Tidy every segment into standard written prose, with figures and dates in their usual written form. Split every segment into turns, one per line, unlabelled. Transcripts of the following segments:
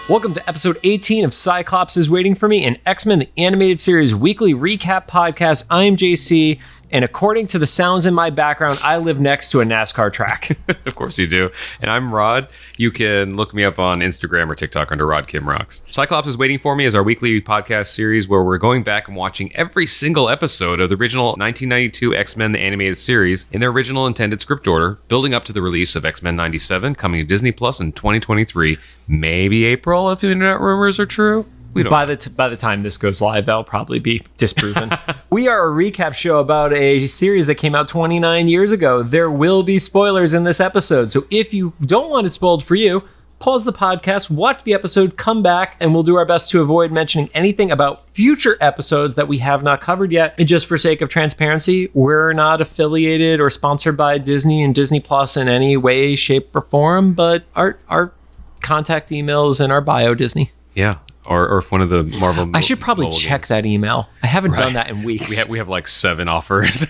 Welcome to episode 18 of Cyclops is Waiting for Me, an X-Men the Animated Series weekly recap podcast. I am JC, and according to the sounds in my background, I live next to a NASCAR track.
Of course you do. And I'm Rod. You can look me up on Instagram or TikTok under Rod Kim Rocks. Cyclops is Waiting for Me is our weekly podcast series where we're going back and watching every single episode of the original 1992 X-Men the Animated Series in their original intended script order, building up to the release of X-Men 97 coming to Disney Plus in 2023, maybe April if internet rumors are true.
By the time this goes live, that'll probably be disproven. We are a recap show about a series that came out 29 years ago. There will be spoilers in this episode, so if you don't want it spoiled for you, pause the podcast, watch the episode, come back, and we'll do our best to avoid mentioning anything about future episodes that we have not covered yet. And just for sake of transparency, we're not affiliated or sponsored by Disney and Disney Plus in any way, shape, or form, but our contact email is in our bio, Disney.
Yeah. Or if one of the Marvel
I should probably check
games.
That email. I haven't done that in weeks.
We have like 7 offers.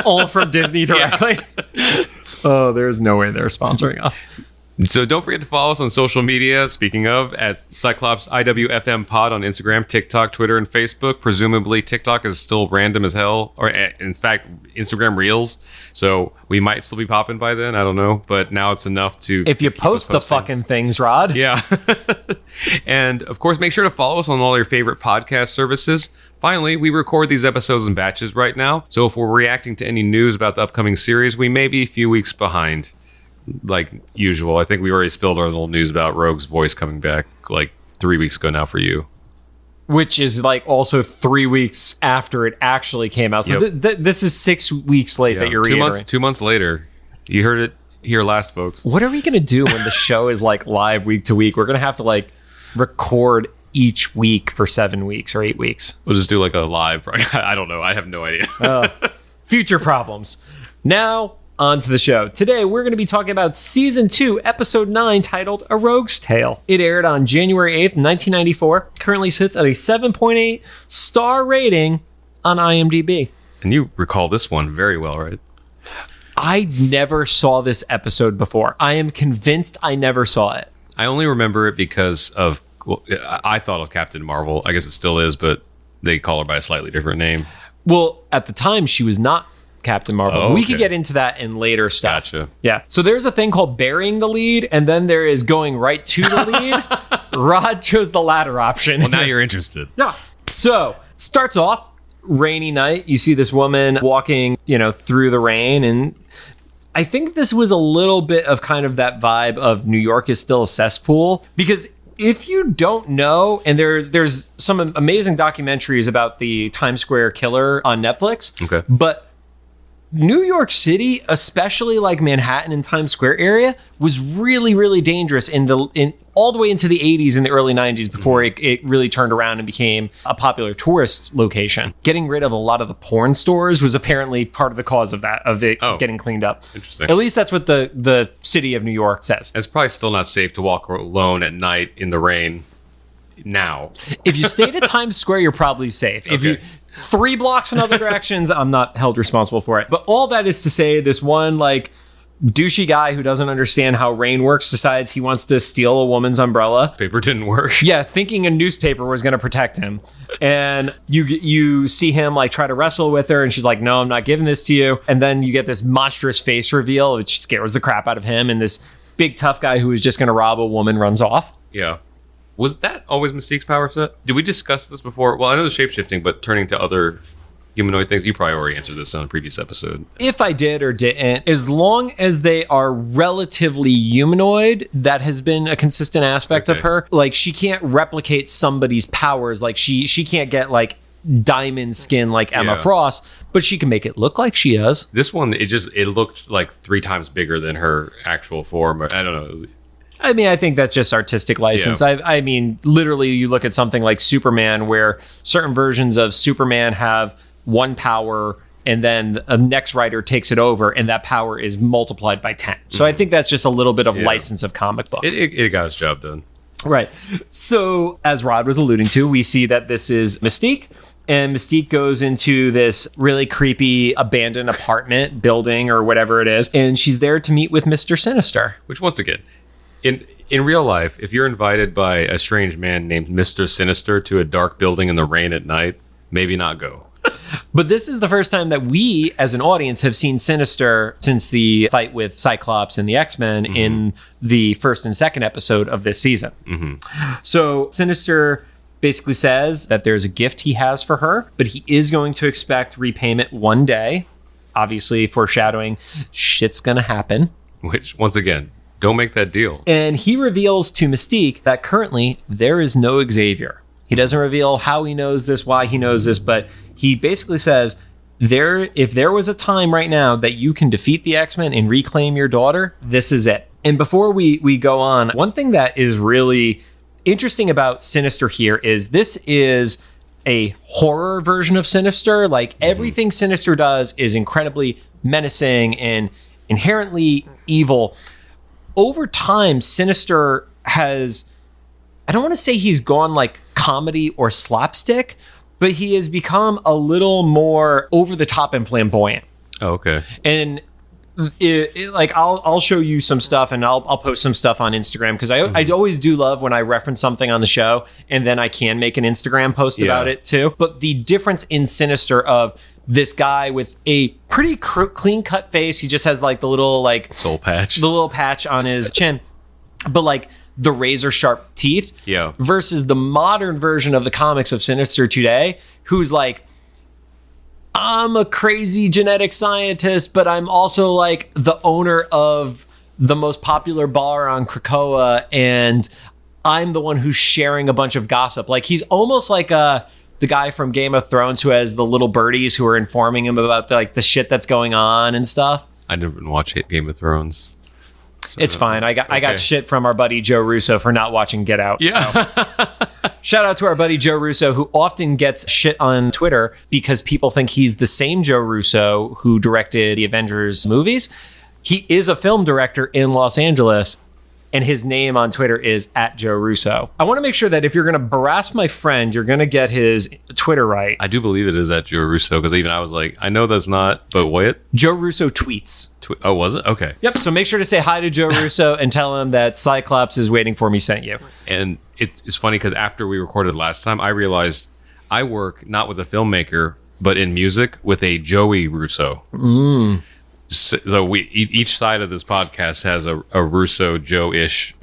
All from Disney directly. Yeah. Oh, there's no way they're sponsoring us.
So don't forget to follow us on social media, speaking of, at Cyclops IWFM Pod on Instagram, TikTok, Twitter, and Facebook. Presumably TikTok is still random as hell, or in fact, Instagram Reels. So we might still be popping by then, I don't know. But now it's enough to...
If you post the fucking things, Rod.
Yeah. And of course, make sure to follow us on all your favorite podcast services. Finally, we record these episodes in batches right now. So if we're reacting to any news about the upcoming series, we may be a few weeks behind. Like usual. I think we already spilled our little news about Rogue's voice coming back like 3 weeks ago now for you.
Which is like also 3 weeks after it actually came out. So
Yep.
This is 6 weeks late that you're reiterating.
2 months later. You heard it here last, folks.
What are we going to do when the show is like live week to week? We're going to have to like record each week for 7 weeks or 8 weeks.
We'll just do like a live... I don't know. I have no idea.
Future problems. Now... on to the show. Today, we're going to be talking about Season 2, Episode 9, titled A Rogue's Tale. It aired on January 8th, 1994. Currently sits at a 7.8 star rating on IMDb.
And you recall this one very well, right?
I never saw this episode before. I am convinced I never saw it.
I only remember it because of... Well, I thought of Captain Marvel. I guess it still is, but they call her by a slightly different name.
Well, at the time, she was not Captain Marvel.
Oh,
We
okay.
could get into that in later stuff.
Gotcha.
Yeah. So there's a thing called burying the lead, and then there is going right to the lead. Rod chose the latter option.
Well, now you're interested.
Yeah. So starts off rainy night. You see this woman walking, through the rain, and I think this was a little bit of kind of that vibe of New York is still a cesspool, because if you don't know, and there's some amazing documentaries about the Times Square killer on Netflix.
Okay.
But New York City, especially like Manhattan and Times Square area, was really, really dangerous in all the way into the 80s and the early 90s before it really turned around and became a popular tourist location. Getting rid of a lot of the porn stores was apparently part of the cause of that, of it getting cleaned up.
Interesting.
At least that's what the city of New York says.
It's probably still not safe to walk alone at night in the rain now.
If you stayed at Times Square, you're probably safe. If you 3 blocks in other directions, I'm not held responsible for it. But all that is to say, this one like douchey guy who doesn't understand how rain works decides he wants to steal a woman's umbrella.
Paper didn't work.
Yeah, thinking a newspaper was going to protect him. And you see him like try to wrestle with her, and she's like, no, I'm not giving this to you. And then you get this monstrous face reveal, which scares the crap out of him. And this big tough guy who is just going to rob a woman runs off.
Yeah. Was that always Mystique's power set? Did we discuss this before? Well, I know the shapeshifting, but turning to other humanoid things. You probably already answered this on a previous episode.
If I did or didn't, as long as they are relatively humanoid, that has been a consistent aspect of her. Like, she can't replicate somebody's powers. Like, she can't get like diamond skin like Emma Frost, but she can make it look like she does.
This one, it looked like 3 times bigger than her actual form. I don't know.
I mean, I think that's just artistic license.
Yeah.
I mean, literally, you look at something like Superman, where certain versions of Superman have one power, and then a next writer takes it over, and that power is multiplied by 10. So I think that's just a little bit of license of comic book.
It got its job done.
Right. So, as Rod was alluding to, we see that this is Mystique. And Mystique goes into this really creepy abandoned apartment building or whatever it is. And she's there to meet with Mr. Sinister.
Which, once again, In real life, if you're invited by a strange man named Mr. Sinister to a dark building in the rain at night, maybe not go.
But this is the first time that we, as an audience, have seen Sinister since the fight with Cyclops and the X-Men in the first and second episode of this season. So Sinister basically says that there's a gift he has for her, but he is going to expect repayment one day. Obviously, foreshadowing, shit's gonna happen.
Which, once again, don't make that deal.
And he reveals to Mystique that currently there is no Xavier. He doesn't reveal how he knows this, why he knows this, but he basically says, if there was a time right now that you can defeat the X-Men and reclaim your daughter, this is it. And before we go on, one thing that is really interesting about Sinister here is this is a horror version of Sinister. Like, everything Sinister does is incredibly menacing and inherently evil. Over time, Sinister has, I don't want to say he's gone like comedy or slapstick, but he has become a little more over the top and flamboyant.
Oh, okay.
And like I'll show you some stuff, and I'll post some stuff on Instagram, because I always do love when I reference something on the show and then I can make an Instagram post about it too. But the difference in Sinister of this guy with a pretty clean cut face, he just has like the little like
soul patch,
the little patch on his chin, but like the razor sharp teeth, versus the modern version of the comics of Sinister today, who's like, I'm a crazy genetic scientist, but I'm also like the owner of the most popular bar on Krakoa, and I'm the one who's sharing a bunch of gossip. Like, he's almost like the guy from Game of Thrones who has the little birdies who are informing him about the shit that's going on and stuff.
I didn't watch Game of Thrones. So
it's fine. I got shit from our buddy Joe Russo for not watching Get Out.
Yeah.
So. Shout out to our buddy Joe Russo, who often gets shit on Twitter because people think he's the same Joe Russo who directed the Avengers movies. He is a film director in Los Angeles, and his name on Twitter is @JoeRusso. I want to make sure that if you're going to harass my friend, you're going to get his Twitter right.
I do believe it is @Joe Russo, because even I was like, I know that's not, but what?
Joe Russo tweets.
Oh, was it? Okay.
Yep. So make sure to say hi to Joe Russo and tell him that Cyclops is waiting for me sent you.
And it's funny because after we recorded last time, I realized I work not with a filmmaker, but in music with a Joey Russo. So each side of this podcast has a Russo Joe-ish.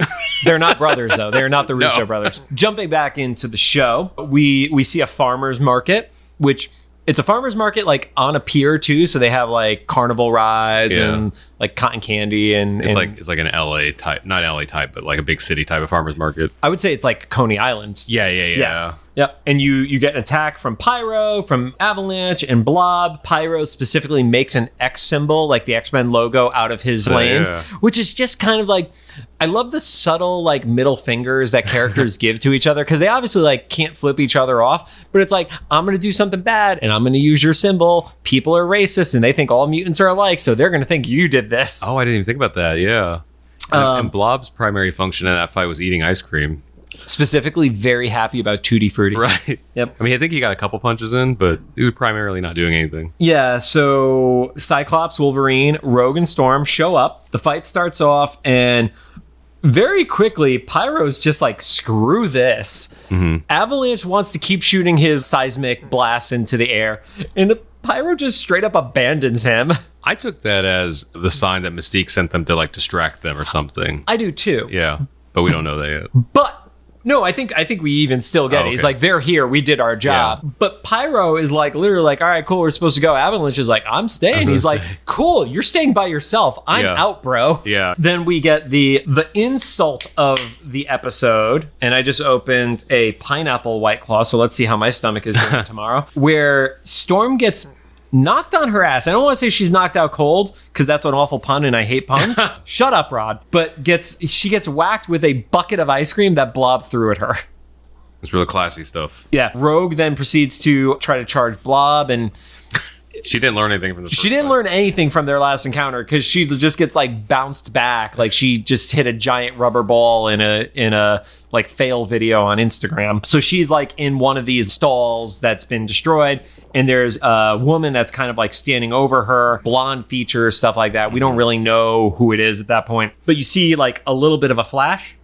They're not brothers, though. They're not the Russo brothers. Jumping back into the show, we see a farmer's market, which it's a farmer's market like on a pier too. So they have like carnival rides and like cotton candy and
it's like an LA type, not LA type, but like a big city type of farmer's market.
I would say it's like Coney Island.
Yeah.
Yep. And you get an attack from Pyro, from Avalanche, and Blob. Pyro specifically makes an X symbol, like the X-Men logo, out of his lanes, which is just kind of like, I love the subtle like middle fingers that characters give to each other, because they obviously like can't flip each other off, but it's like, I'm going to do something bad and I'm going to use your symbol. People are racist and they think all mutants are alike, so they're going to think you did this.
Oh, I didn't even think about that. Yeah. And Blob's primary function in that fight was eating ice cream.
Specifically very happy about Tutti Frutti.
Right.
Yep.
I mean, I think he got a couple punches in, but he was primarily not doing anything.
Yeah, so Cyclops, Wolverine, Rogue, and Storm show up. The fight starts off, and very quickly, Pyro's just like, screw this. Avalanche wants to keep shooting his seismic blast into the air, and Pyro just straight up abandons him.
I took that as the sign that Mystique sent them to like distract them or something.
I do too.
Yeah, but we don't know that yet.
But no, I think we even still get it. He's like, they're here, we did our job. Yeah. But Pyro is like literally like, all right, cool, we're supposed to go. Avalanche is like, I'm staying. He's like, cool, you're staying by yourself. I'm out, bro.
Yeah.
Then we get the insult of the episode, and I just opened a pineapple White Claw, so let's see how my stomach is doing tomorrow. Where Storm gets knocked on her ass. I don't want to say she's knocked out cold, because that's an awful pun and I hate puns. Shut up, Rod. But she gets whacked with a bucket of ice cream that Blob threw at her.
It's really classy stuff.
Yeah. Rogue then proceeds to try to charge Blob, and
she didn't learn anything from the
She didn't learn anything from their last encounter, because she just gets like bounced back. Like she just hit a giant rubber ball in a like fail video on Instagram. So she's like in one of these stalls that's been destroyed, and there's a woman that's kind of like standing over her, blonde features, stuff like that. We don't really know who it is at that point, but you see like a little bit of a flash,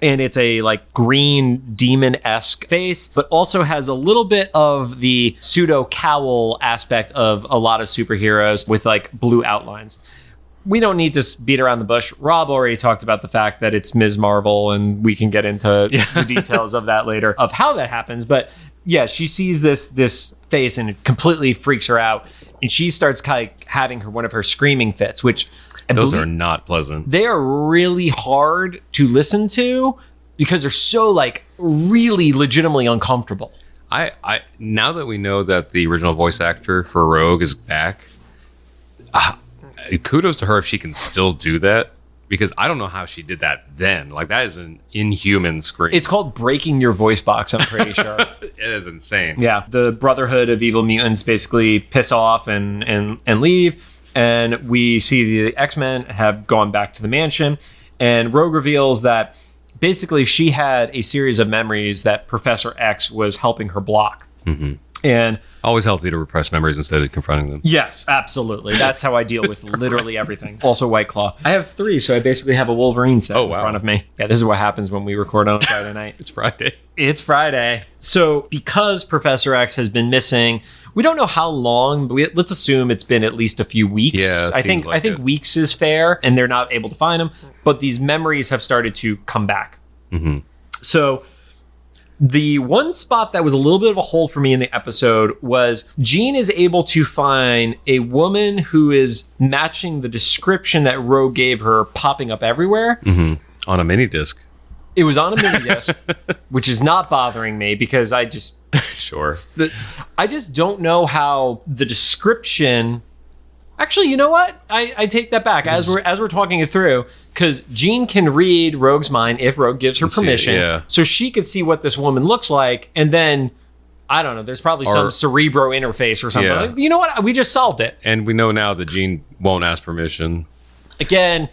And it's a like green demon-esque face, but also has a little bit of the pseudo cowl aspect of a lot of superheroes with like blue outlines. We don't need to beat around the bush. Rob already talked about the fact that it's Ms. Marvel, and we can get into the details of that later, of how that happens. But yeah, she sees this face and it completely freaks her out. And she starts kind of having one of her screaming fits, which...
Those are not pleasant.
They are really hard to listen to because they're so like really legitimately uncomfortable.
I now that we know that the original voice actor for Rogue is back, kudos to her if she can still do that, because I don't know how she did that then. Like, that is an inhuman scream.
It's called breaking your voice box, I'm pretty sure.
It is insane.
Yeah, the Brotherhood of Evil Mutants basically piss off and leave. And we see the X-Men have gone back to the mansion, and Rogue reveals that basically she had a series of memories that Professor X was helping her block. Mm-hmm. And
always healthy to repress memories instead of confronting them.
Yes, absolutely. That's how I deal with literally everything. Also White Claw. I have 3, so I basically have a Wolverine set in front of me. Yeah, this is what happens when we record on a Friday night.
It's Friday.
It's Friday. So because Professor X has been missing, we don't know how long, but let's assume it's been at least a few weeks.
Yeah,
I think weeks is fair, and they're not able to find him. But these memories have started to come back. Mm-hmm. So the one spot that was a little bit of a hole for me in the episode was Jean is able to find a woman who is matching the description that Rogue gave her, popping up everywhere.
Mm-hmm. On a mini disc.
It was on a mini disc, which is not bothering me because I just...
Sure.
I just don't know how the description... Actually, you know what? I take that back as we're talking it through, because Jean can read Rogue's mind if Rogue gives her permission, so she could see what this woman looks like, and then I don't know. There's probably some Cerebro interface or something.
Yeah.
You know what? We just solved it.
And we know now that Jean won't ask permission.
Again,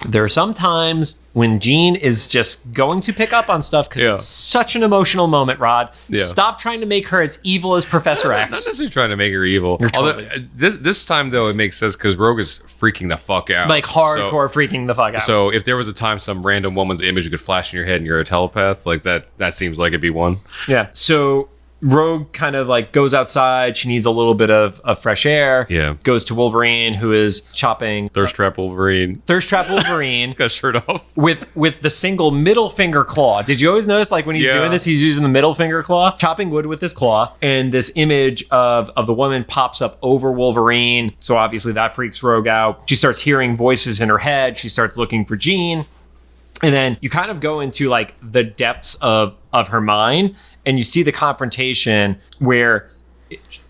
there are some times when Jean is just going to pick up on stuff because it's such an emotional moment, Rod. Yeah. Stop trying to make her as evil as Professor X.
Not necessarily trying to make her evil. Although, this time, though, it makes sense because Rogue is freaking the fuck out.
Like hardcore freaking the fuck out.
So if there was a time some random woman's image could flash in your head and you're a telepath, like that seems like it'd be one.
Yeah. So Rogue kind of like goes outside. She needs a little bit of fresh air.
Yeah.
Goes to Wolverine, who is chopping...
Thirst Trap Wolverine.
Got
shirt off.
With the single middle finger claw. Did you always notice, like, when he's doing this, he's using the middle finger claw? Chopping wood with his claw. And this image of the woman pops up over Wolverine. So obviously that freaks Rogue out. She starts hearing voices in her head. She starts looking for Jean. And then you kind of go into like the depths of her mind, and you see the confrontation where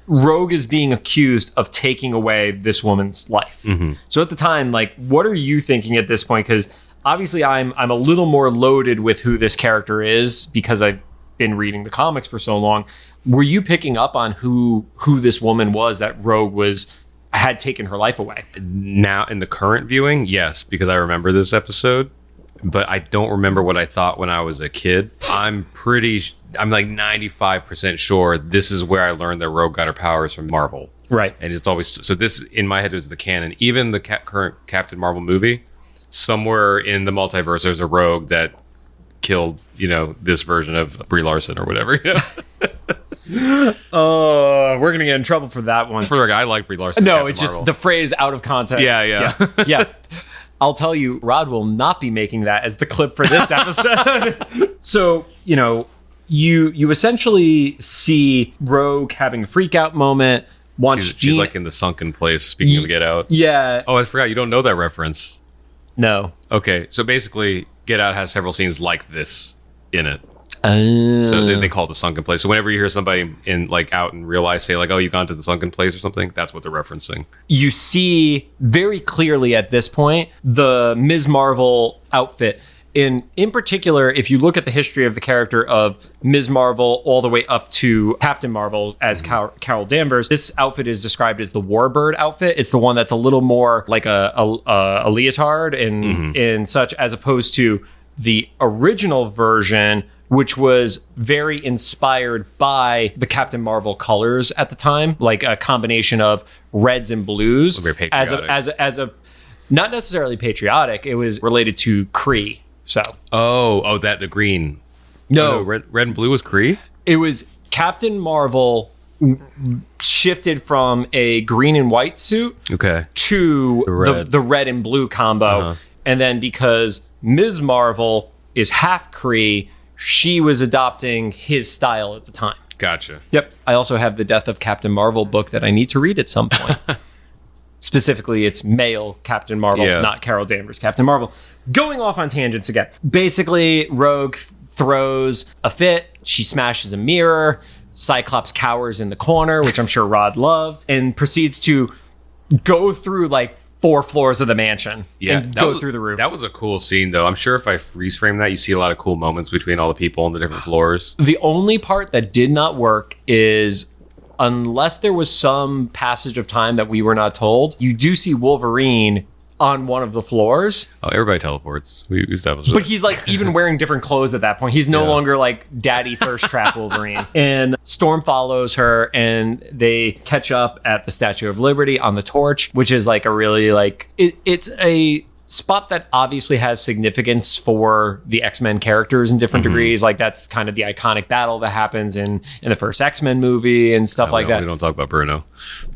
Rogue is being accused of taking away this woman's life. Mm-hmm. So at the time, like, what are you thinking at this point? Because obviously I'm a little more loaded with who this character is because I've been reading the comics for so long. Were you picking up on who this woman was that Rogue had taken her life away?
Now in the current viewing, yes, because I remember this episode. But I don't remember what I thought when I was a kid. I'm like 95% sure this is where I learned that Rogue got her powers from Marvel.
Right.
And it's always, so this in my head was the canon. Even the current Captain Marvel movie, somewhere in the multiverse, there's a Rogue that killed, this version of Brie Larson or whatever.
We're going to get in trouble for that one.
For the guy, I like Brie Larson.
No, it's just the phrase out of context. Yeah. I'll tell you, Rod will not be making that as the clip for this episode. So, you essentially see Rogue having a freak out moment.
She's like in the sunken place, speaking of Get Out.
Yeah.
Oh, I forgot. You don't know that reference.
No.
Okay. So basically, Get Out has several scenes like this in it. So they call it the sunken place. So whenever you hear somebody out in real life say like, "Oh, you've gone to the sunken place" or something, that's what they're referencing.
You see very clearly at this point the Ms. Marvel outfit. In particular, if you look at the history of the character of Ms. Marvel all the way up to Captain Marvel as Carol Danvers, this outfit is described as the Warbird outfit. It's the one that's a little more like a leotard and such, as opposed to the original version, which was very inspired by the Captain Marvel colors at the time, like a combination of reds and blues.
Very patriotic.
As a not necessarily patriotic. It was related to Kree. So.
Oh, the green.
No.
Red and blue was Kree?
It was Captain Marvel shifted from a green and white suit to the red and blue combo. And then because Ms. Marvel is half Kree, she was adopting his style at the time.
Gotcha.
Yep. I also have the Death of Captain Marvel book that I need to read at some point. Specifically, it's male Captain Marvel, not Carol Danvers Captain Marvel. Going off on tangents again. Basically, Rogue throws a fit. She smashes a mirror. Cyclops cowers in the corner, which I'm sure Rod loved, and proceeds to go through like 4 floors of the mansion and go through the roof.
That was a cool scene, though. I'm sure if I freeze frame that, you see a lot of cool moments between all the people on the different floors.
The only part that did not work is, unless there was some passage of time that we were not told, you do see Wolverine on one of the floors.
Oh, everybody teleports. We established
But he's like even wearing different clothes at that point. He's no longer like daddy thirst trap Wolverine. And Storm follows her and they catch up at the Statue of Liberty on the Torch, which is like a really like, it's a spot that obviously has significance for the X-Men characters in different degrees. Like that's kind of the iconic battle that happens in the first X-Men movie and stuff like that.
We don't talk about Bruno.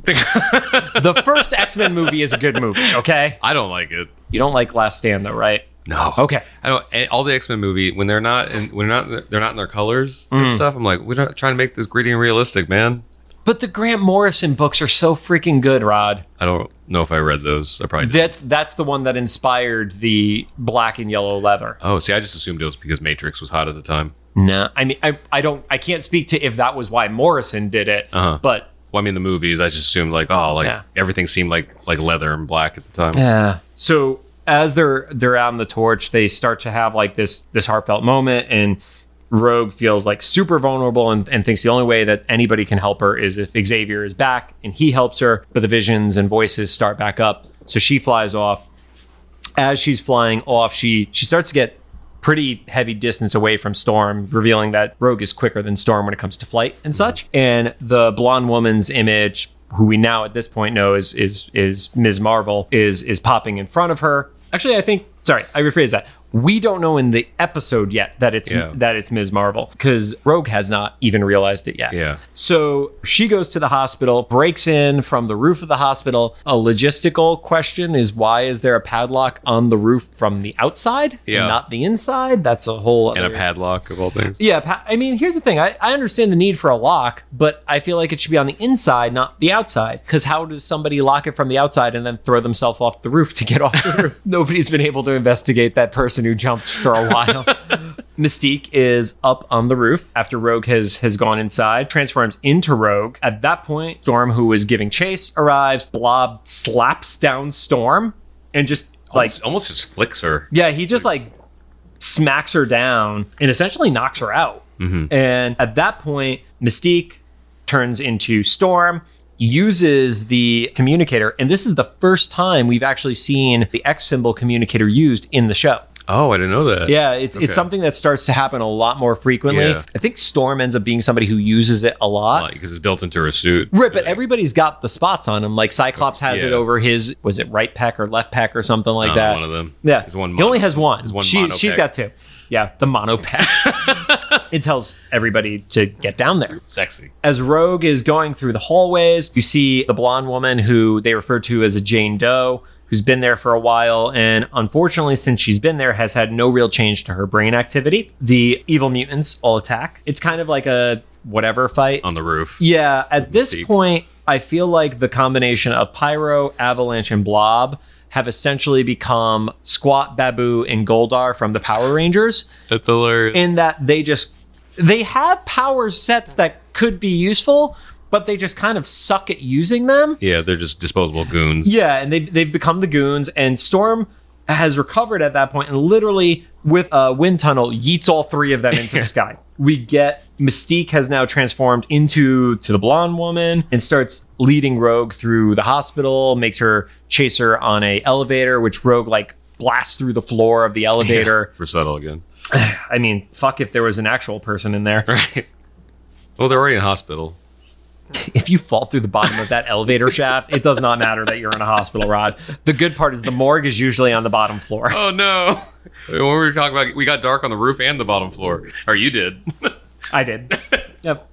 The first X-Men movie is a good movie, okay?
I don't like it.
You don't like Last Stand though, right?
No.
Okay.
I don't. All the X-Men movie when they're not in their colors and stuff. I'm like, we're not trying to make this gritty and realistic, man.
But the Grant Morrison books are so freaking good, Rod.
I don't know if I read those. I probably did.
That's the one that inspired the black and yellow leather.
Oh, see, I just assumed it was because Matrix was hot at the time.
No, I mean, I can't speak to if that was why Morrison did it, but.
Well, I mean, the movies, I just assumed everything seemed like leather and black at the time.
Yeah. So as they're out on the Torch, they start to have like this heartfelt moment, and Rogue feels like super vulnerable and thinks the only way that anybody can help her is if Xavier is back and he helps her. But the visions and voices start back up, so she flies off. As she's flying off, she starts to get pretty heavy distance away from Storm, revealing that Rogue is quicker than Storm when it comes to flight and such. And the blonde woman's image, who we now at this point know is Ms. Marvel, is popping in front of her. Actually, I rephrase that. We don't know in the episode yet that it's Ms. Marvel, because Rogue has not even realized it yet.
Yeah.
So she goes to the hospital, breaks in from the roof of the hospital. A logistical question is, why is there a padlock on the roof from the outside and not the inside? That's a whole other...
And a padlock of all things.
Yeah. I mean, here's the thing. I understand the need for a lock, but I feel like it should be on the inside, not the outside. Because how does somebody lock it from the outside and then throw themselves off the roof to get off the roof? Nobody's been able to investigate that person who jumped for a while. Mystique is up on the roof after Rogue has gone inside, transforms into Rogue. At that point, Storm, who is giving chase, arrives. Blob slaps down Storm and just
almost just flicks her.
Yeah, he just like smacks her down and essentially knocks her out. And at that point, Mystique turns into Storm, uses the communicator, and this is the first time we've actually seen the X symbol communicator used in the show.
Oh, I didn't know that.
Yeah, it's something that starts to happen a lot more frequently.
Yeah.
I think Storm ends up being somebody who uses it a lot.
Because it's built into her suit.
Right, but everybody's got the spots on him. Like Cyclops has it over his, was it right pec or left pec or something like that?
One of them.
Yeah.
He
only has one.
She's
She's got 2. Yeah, the mono pec. It tells everybody to get down there.
Sexy.
As Rogue is going through the hallways, you see the blonde woman who they refer to as a Jane Doe, who's been there for a while, and unfortunately, since she's been there, has had no real change to her brain activity. The evil mutants all attack. It's kind of like a whatever fight.
On the roof.
Yeah, at this point, I feel like the combination of Pyro, Avalanche, and Blob have essentially become Squat, Babu, and Goldar from the Power Rangers.
That's hilarious.
In that they have power sets that could be useful, but they just kind of suck at using them. Yeah,
they're just disposable goons.
Yeah, and they've become the goons, and Storm has recovered at that point and literally, with a wind tunnel, yeets all 3 of them into the sky. We get Mystique has now transformed into the blonde woman and starts leading Rogue through the hospital, makes her chase her on a elevator, which Rogue like blasts through the floor of the elevator.
For subtle again.
I mean, fuck if there was an actual person in there.
Right. Well, they're already in hospital.
If you fall through the bottom of that elevator shaft, it does not matter that you're in a hospital, Rod. The good part is the morgue is usually on the bottom floor.
Oh, no. When we were talking about, we got dark on the roof and the bottom floor. Or you did.
I did. Yep.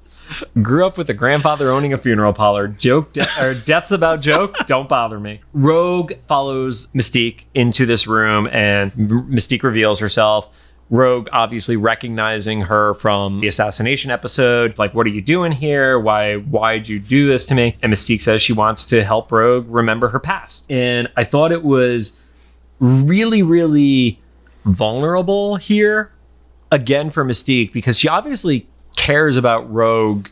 Grew up with a grandfather owning a funeral parlor. Deaths about joke. Don't bother me. Rogue follows Mystique into this room, and Mystique reveals herself. Rogue obviously recognizing her from the assassination episode. Like, what are you doing here? Why'd you do this to me? And Mystique says she wants to help Rogue remember her past. And I thought it was really, really vulnerable here, again, for Mystique, because she obviously cares about Rogue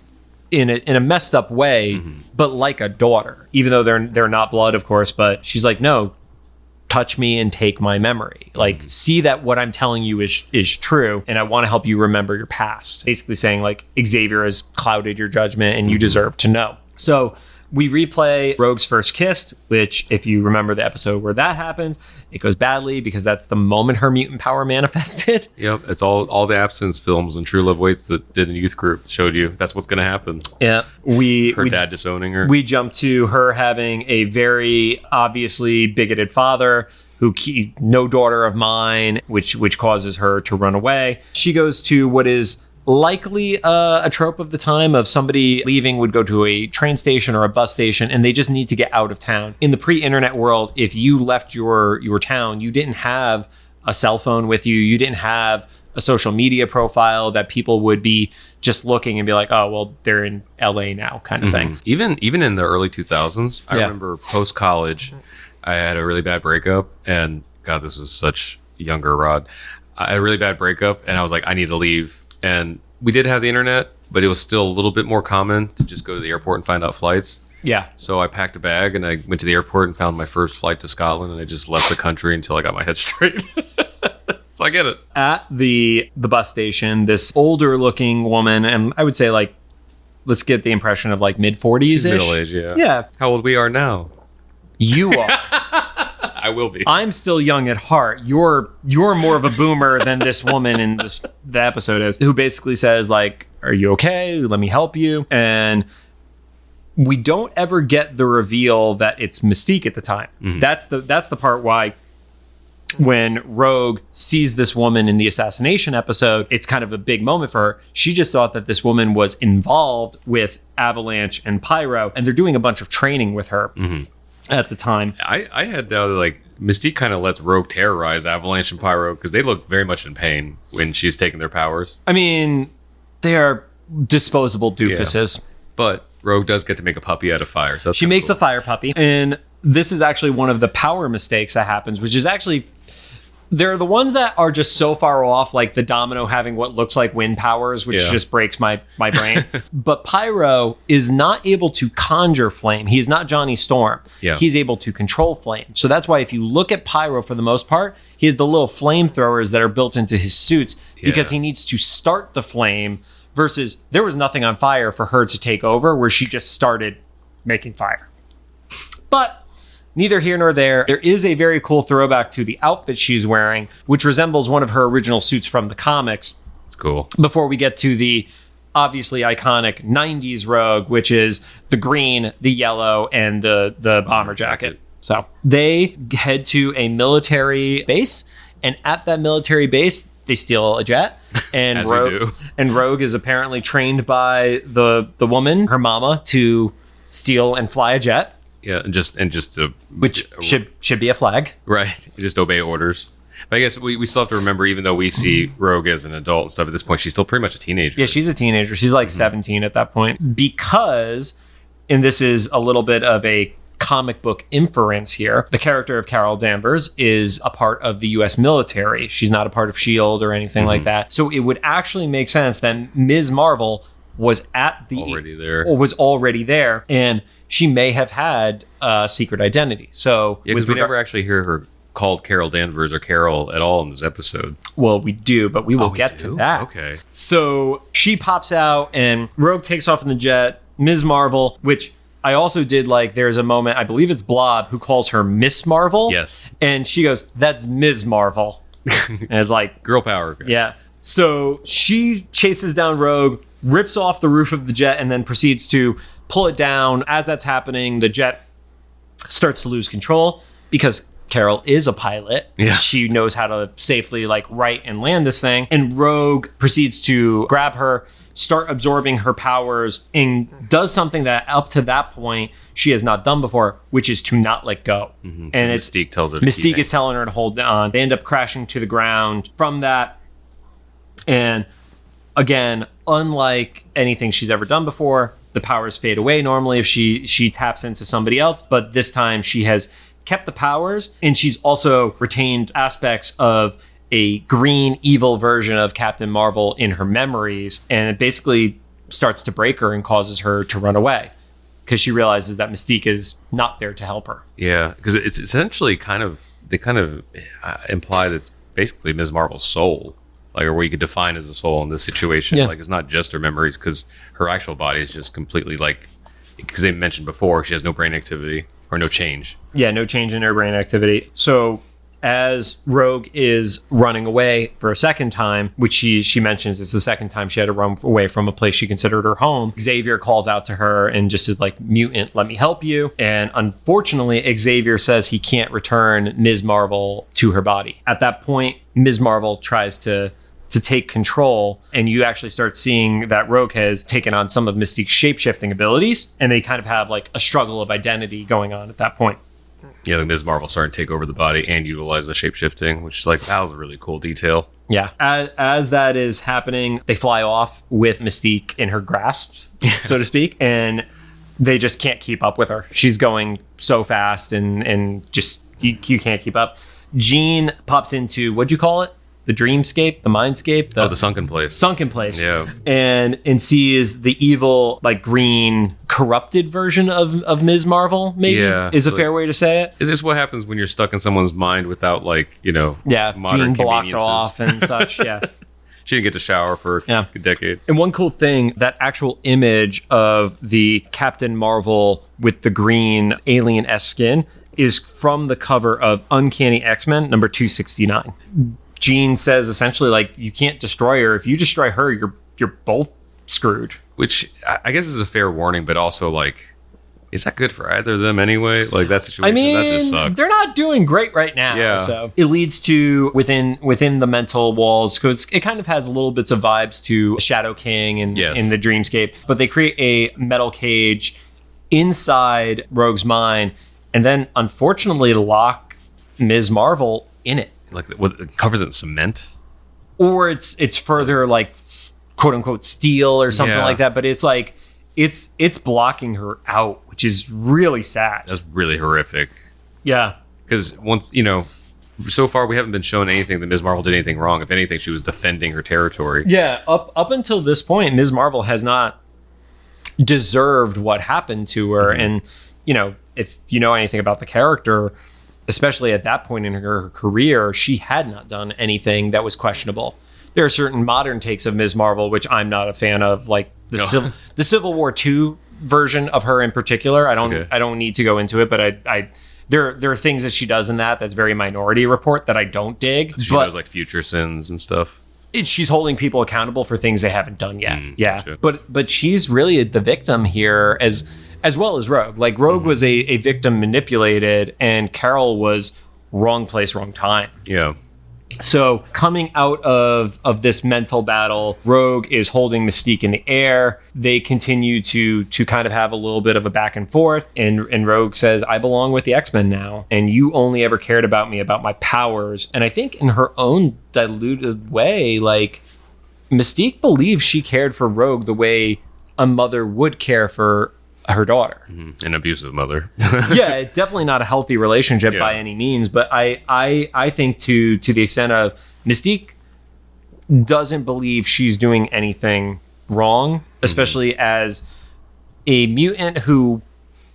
in a messed up way, but like a daughter, even though they're not blood, of course. But she's like, no, touch me and take my memory. Like, see that what I'm telling you is true, and I want to help you remember your past. Basically saying, like, Xavier has clouded your judgment and you deserve to know. So we replay Rogue's first kiss, which, if you remember the episode where that happens, it goes badly because that's the moment her mutant power manifested. Yep,
it's all the absence films and True Love Waits that did in youth group showed you that's what's going to happen.
Yeah,
her dad disowning her.
We jump to her having a very obviously bigoted father who no daughter of mine, which causes her to run away. She goes to what is likely a trope of the time of somebody leaving would go to a train station or a bus station and they just need to get out of town. In the pre-internet world, if you left your town, you didn't have a cell phone with you. You didn't have a social media profile that people would be just looking and be like, oh, well, they're in LA now, kind of thing.
Even in the early 2000s, I remember post-college, I had a really bad breakup, and God, this was such younger Rod. I had a really bad breakup, and I was like, I need to leave. And we did have the internet, but it was still a little bit more common to just go to the airport and find out flights.
Yeah.
So I packed a bag and I went to the airport and found my first flight to Scotland, and I just left the country until I got my head straight. So I get it.
At the bus station, this older looking woman, and I would say, like, let's get the impression of like mid-40s-ish.
Middle age, yeah.
Yeah.
How old we are now?
You are.
I will be.
I'm still young at heart. You're more of a boomer than this woman in the episode is, who basically says, like, are you okay? Let me help you. And we don't ever get the reveal that it's Mystique at the time. That's the part why when Rogue sees this woman in the assassination episode, it's kind of a big moment for her. She just thought that this woman was involved with Avalanche and Pyro, and they're doing a bunch of training with her. At the time.
I had like Mystique kind of lets Rogue terrorize Avalanche and Pyro because they look very much in pain when she's taking their powers.
I mean, they are disposable doofuses.
Yeah. But Rogue does get to make a puppy out of fire. So
she makes a fire puppy. And this is actually one of the power mistakes that happens, which is actually, they're the ones that are just so far off, like the Domino having what looks like wind powers, which just breaks my brain. But Pyro is not able to conjure flame. He is not Johnny Storm.
Yeah.
He's able to control flame. So that's why if you look at Pyro, for the most part, he has the little flamethrowers that are built into his suits because he needs to start the flame, versus there was nothing on fire for her to take over, where she just started making fire. But neither here nor there. There is a very cool throwback to the outfit she's wearing, which resembles one of her original suits from the comics.
It's cool.
Before we get to the obviously iconic 90s Rogue, which is the green, the yellow, and the bomber jacket. So they head to a military base, and at that military base, they steal a jet. And
As you do.
And Rogue is apparently trained by the woman, her mama, to steal and fly a jet.
Yeah, and just to,
which should be a flag,
right? Just obey orders. But I guess we still have to remember, even though we see Rogue as an adult and stuff at this point, she's still pretty much a teenager.
Yeah, she's a teenager. She's like 17 at that point. Because, and this is a little bit of a comic book inference here, the character of Carol Danvers is a part of the U.S. military. She's not a part of S.H.I.E.L.D. or anything like that. So it would actually make sense that Ms. Marvel was already there, and she may have had a secret identity. So
because we never actually hear her called Carol Danvers or Carol at all in this episode.
Well, we do, but we will get to that.
Okay.
So she pops out and Rogue takes off in the jet. Ms. Marvel, which I also did like, there's a moment, I believe it's Blob, who calls her Miss Marvel.
Yes.
And she goes, that's Ms. Marvel. And it's like,
girl power.
Yeah. So she chases down Rogue, rips off the roof of the jet, and then proceeds to pull it down. As that's happening, the jet starts to lose control because Carol is a pilot.
Yeah.
She knows how to safely like write and land this thing. And Rogue proceeds to grab her, start absorbing her powers, and does something that up to that point she has not done before, which is to not let go.
And
it's
Mystique tells her to
Mystique is telling her to hold on. They end up crashing to the ground from that. And again, unlike anything she's ever done before, the powers fade away normally if she taps into somebody else. But this time she has kept the powers, and she's also retained aspects of a green evil version of Captain Marvel in her memories, and it basically starts to break her and causes her to run away because she realizes that Mystique is not there to help her.
Yeah, because it's essentially they kind of imply that it's basically Ms. Marvel's soul, like, or what you could define as a soul in this situation.
Yeah.
Like, it's not just her memories, because her actual body is just completely like, because they mentioned before she has no brain activity or no change.
Yeah, no change in her brain activity. So as Rogue is running away for a second time, which she mentions it's the second time she had to run away from a place she considered her home, Xavier calls out to her and just is like, "Mutant, let me help you." And unfortunately, Xavier says he can't return Ms. Marvel to her body. At that point, Ms. Marvel tries to take control, and you actually start seeing that Rogue has taken on some of Mystique's shape-shifting abilities, and they kind of have like a struggle of identity going on at that point.
Yeah, like Ms. Marvel starting to take over the body and utilize the shape-shifting, which is like, that was a really cool detail.
Yeah. As that is happening, they fly off with Mystique in her grasp, so to speak, and they just can't keep up with her. She's going so fast, and just you can't keep up. Jean pops into, what'd you call it? The dreamscape, the mindscape,
The sunken place.
Sunken place.
Yeah.
And sees the evil, like green, corrupted version of Ms. Marvel, maybe, is a fair way to say it.
Is this what happens when you're stuck in someone's mind without, like, modern
being blocked
conveniences?
off and such? Yeah.
She didn't get to shower for a decade.
And one cool thing, that actual image of the Captain Marvel with the green alien-esque skin is from the cover of Uncanny X-Men number 269. Jean says essentially, like, you can't destroy her. If you destroy her, you're both screwed.
Which I guess is a fair warning, but also, like, is that good for either of them anyway? Like, that situation, that just sucks.
They're not doing great right now.
Yeah.
So it leads to within the mental walls, because it kind of has little bits of vibes to Shadow King and in the Dreamscape. But they create a metal cage inside Rogue's mind, and then unfortunately lock Ms. Marvel in it.
Like, what, it covers it in cement?
Or it's further, like, quote unquote steel or something like that. But it's like it's blocking her out, which is really sad.
That's really horrific.
Yeah.
Because once, so far we haven't been shown anything that Ms. Marvel did anything wrong. If anything, she was defending her territory.
Yeah. Up until this point, Ms. Marvel has not deserved what happened to her. Mm-hmm. And, if you know anything about the character, especially at that point in her career, she had not done anything that was questionable. There are certain modern takes of Ms. Marvel, which I'm not a fan of, like the Civil War II version of her in particular. I don't need to go into it, but there are things that she does in that's very Minority Report that I don't dig.
She does like future sins and stuff.
She's holding people accountable for things they haven't done yet. Yeah.
Gotcha.
But she's really the victim here as well as Rogue. Like, Rogue was a victim manipulated, and Carol was wrong place, wrong time.
Yeah.
So coming out of this mental battle, Rogue is holding Mystique in the air. They continue to kind of have a little bit of a back and forth. And Rogue says, "I belong with the X-Men now. And you only ever cared about me, about my powers." And I think in her own diluted way, like, Mystique believes she cared for Rogue the way a mother would care for her daughter.
An abusive mother.
Yeah, it's definitely not a healthy relationship by any means, but I think to the extent of Mystique doesn't believe she's doing anything wrong, especially as a mutant who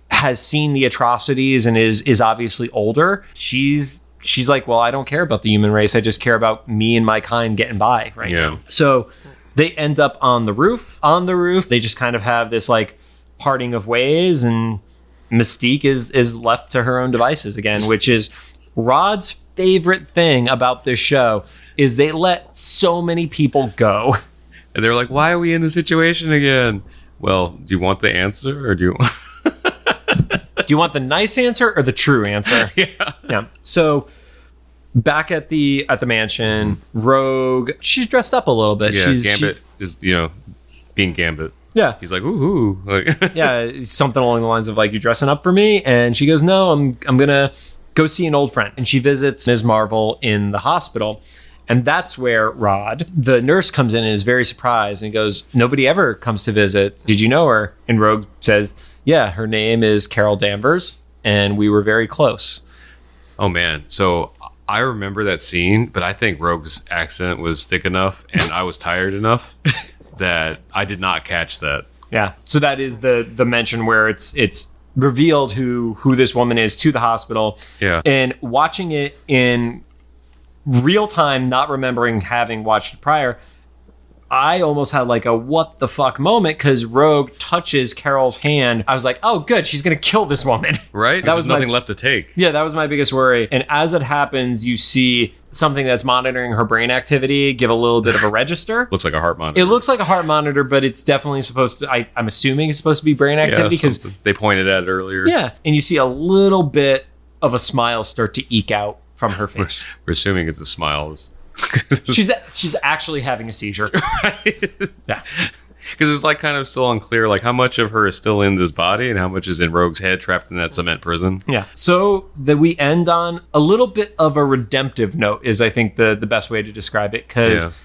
has seen the atrocities and is obviously older. She's like, well, I don't care about the human race. I just care about me and my kind getting by right now. So they end up on the roof. On the roof, they just kind of have this like parting of ways, and Mystique is left to her own devices again, which is Rod's favorite thing about this show is they let so many people go.
And they're like, why are we in this situation again? Well, do you want the answer, or do you
Do you want the nice answer or the true answer? Yeah. So back at the mansion, Rogue, she's dressed up a little bit.
Yeah, Gambit is, being Gambit.
Yeah.
He's like, ooh. Like,
yeah, something along the lines of like, you dressing up for me? And she goes, no, I'm gonna go see an old friend. And she visits Ms. Marvel in the hospital. And that's where Rod, the nurse, comes in and is very surprised and goes, nobody ever comes to visit. Did you know her? And Rogue says, yeah, her name is Carol Danvers, and we were very close.
Oh, man. So I remember that scene, but I think Rogue's accent was thick enough and I was tired enough that I did not catch that.
Yeah. So that is the mention where it's revealed who this woman is to the hospital.
Yeah.
And watching it in real time, not remembering having watched it prior, I almost had like a what the fuck moment because Rogue touches Carol's hand. I was like, oh, good. She's going to kill this woman.
Right? There's nothing left to take.
Yeah, that was my biggest worry. And as it happens, you see something that's monitoring her brain activity give a little bit of a register.
Looks like a heart monitor.
It looks like a heart monitor, but it's definitely supposed to, I'm assuming it's supposed to be brain activity because
they pointed at it earlier.
Yeah. And you see a little bit of a smile start to eke out from her face.
We're assuming it's a smile.
She's actually having a seizure.
Right?
Yeah.
Because it's like kind of still unclear, like how much of her is still in this body and how much is in Rogue's head trapped in that cement prison.
Yeah. So that we end on a little bit of a redemptive note is, I think, the best way to describe it. Because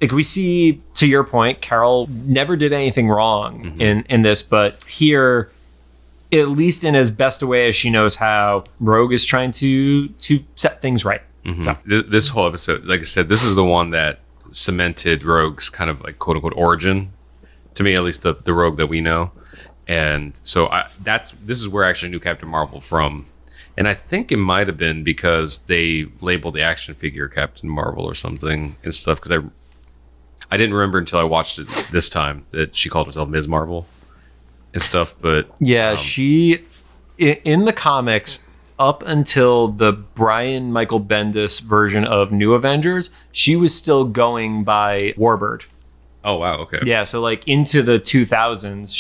like we see, to your point, Carol never did anything wrong in this, but here, at least in as best a way as she knows how, Rogue is trying to set things right. So.
This whole episode, like I said, this is the one that cemented Rogue's kind of like quote unquote origin, to me, at least the Rogue that we know. And so this is where I actually knew Captain Marvel from. And I think it might have been because they labeled the action figure Captain Marvel or something and stuff. Because I didn't remember until I watched it this time that she called herself Ms. Marvel and stuff. But
yeah, she in the comics, up until the Brian Michael Bendis version of New Avengers, she was still going by Warbird.
Oh wow, okay.
Yeah, so like into the 2000s,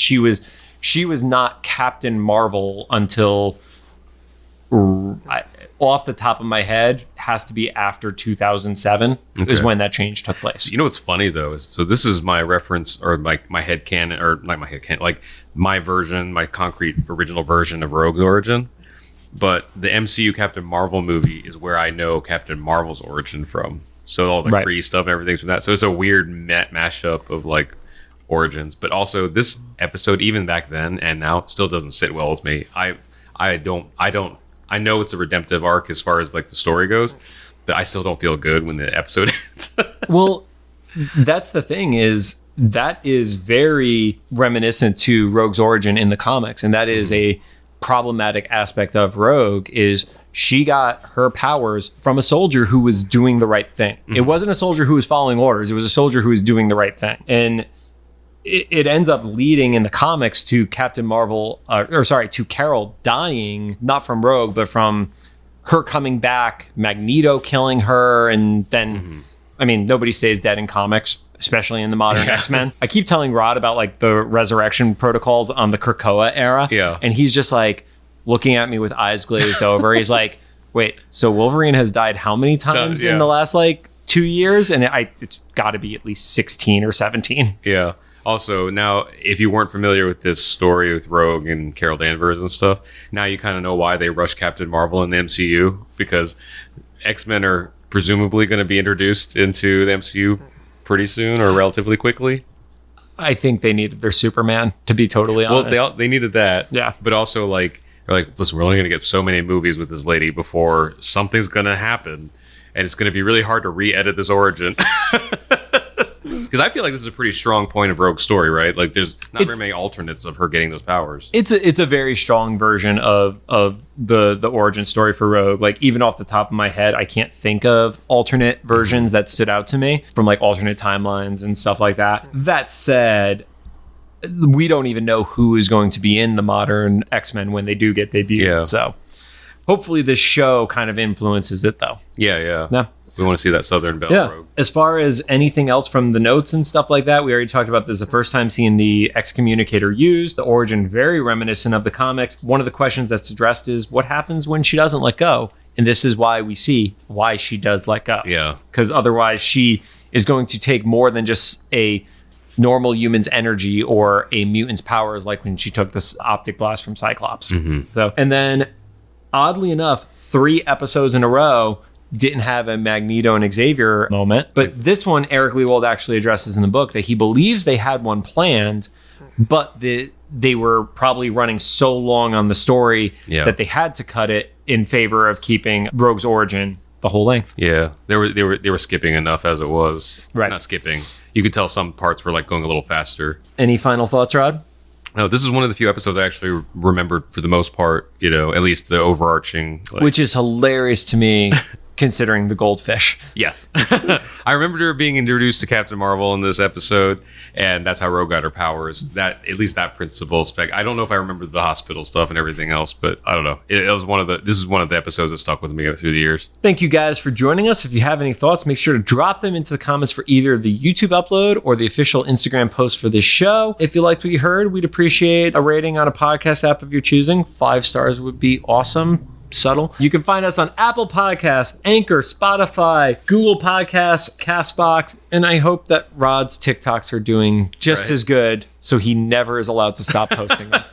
she was not Captain Marvel until off the top of my head has to be after 2007 is when that change took place.
You know what's funny though is, so this is my reference or my headcanon, or not my headcanon, like my version, my concrete original version of Rogue's origin. But the MCU Captain Marvel movie is where I know Captain Marvel's origin from. So all the Kree stuff and everything's from that. So it's a weird mashup of like origins. But also this episode, even back then and now, still doesn't sit well with me. I know it's a redemptive arc as far as like the story goes, but I still don't feel good when the episode ends.
Well, that's the thing is that is very reminiscent to Rogue's origin in the comics. And that is a problematic aspect of Rogue is she got her powers from a soldier who was doing the right thing. It wasn't a soldier who was following orders. It was a soldier who was doing the right thing. And it ends up leading in the comics to Captain Marvel, to Carol dying, not from Rogue, but from her coming back, Magneto killing her. And then, I mean, nobody stays dead in comics, especially in the modern X-Men. I keep telling Rod about like the resurrection protocols on the Krakoa era. Yeah. And he's just like looking at me with eyes glazed over. He's like, wait, so Wolverine has died how many times in the last like 2 years? And it's got to be at least 16 or 17.
Yeah. Also, now, if you weren't familiar with this story with Rogue and Carol Danvers and stuff, now you kind of know why they rushed Captain Marvel in the MCU, because X-Men are presumably going to be introduced into the MCU pretty soon or relatively quickly.
I think they needed their Superman, to be totally honest.
Well, they needed that.
Yeah.
But also, like, they're like, listen, we're only going to get so many movies with this lady before something's going to happen. And it's going to be really hard to re-edit this origin. Because I feel like this is a pretty strong point of Rogue's story, right? Like, there's not very many alternates of her getting those powers.
It's a very strong version of the origin story for Rogue. Like, even off the top of my head, I can't think of alternate versions that stood out to me from like alternate timelines and stuff like that. That said, we don't even know who is going to be in the modern X-Men when they do get debuted. Yeah. So hopefully this show kind of influences it, though.
Yeah. We want to see that Southern Belle
Yeah.
Rogue.
As far as anything else from the notes and stuff like that, we already talked about this the first time seeing the excommunicator used. The origin very reminiscent of the comics. One of the questions that's addressed is what happens when she doesn't let go? And this is why we see why she does let go.
Yeah.
Because otherwise she is going to take more than just a normal human's energy or a mutant's powers, like when she took this optic blast from Cyclops. So, and then oddly enough, 3 episodes in a row didn't have a Magneto and Xavier moment. But this one, Eric Lewald actually addresses in the book that he believes they had one planned, but they were probably running so long on the story that they had to cut it in favor of keeping Rogue's origin the whole length.
Yeah, they were skipping enough as it was.
Right.
Not skipping. You could tell some parts were like going a little faster.
Any final thoughts, Rod?
No, this is one of the few episodes I actually remembered for the most part, at least the overarching.
Which is hilarious to me, considering the goldfish.
Yes. I remember her being introduced to Captain Marvel in this episode, and that's how Rogue got her powers. That, at least that principle spec. I don't know if I remember the hospital stuff and everything else, but I don't know. It was this is one of the episodes that stuck with me through the years.
Thank you guys for joining us. If you have any thoughts, make sure to drop them into the comments for either the YouTube upload or the official Instagram post for this show. If you liked what you heard, we'd appreciate a rating on a podcast app of your choosing. 5 stars would be awesome. Subtle. You can find us on Apple Podcasts, Anchor, Spotify, Google Podcasts, Castbox, and I hope that Rod's TikToks are doing just as good, so he never is allowed to stop posting them.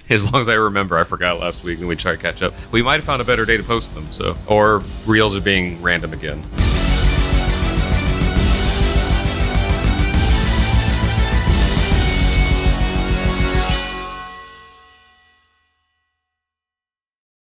As long as I remember, I forgot last week, and we try to catch up. We might have found a better day to post them, or reels are being random again.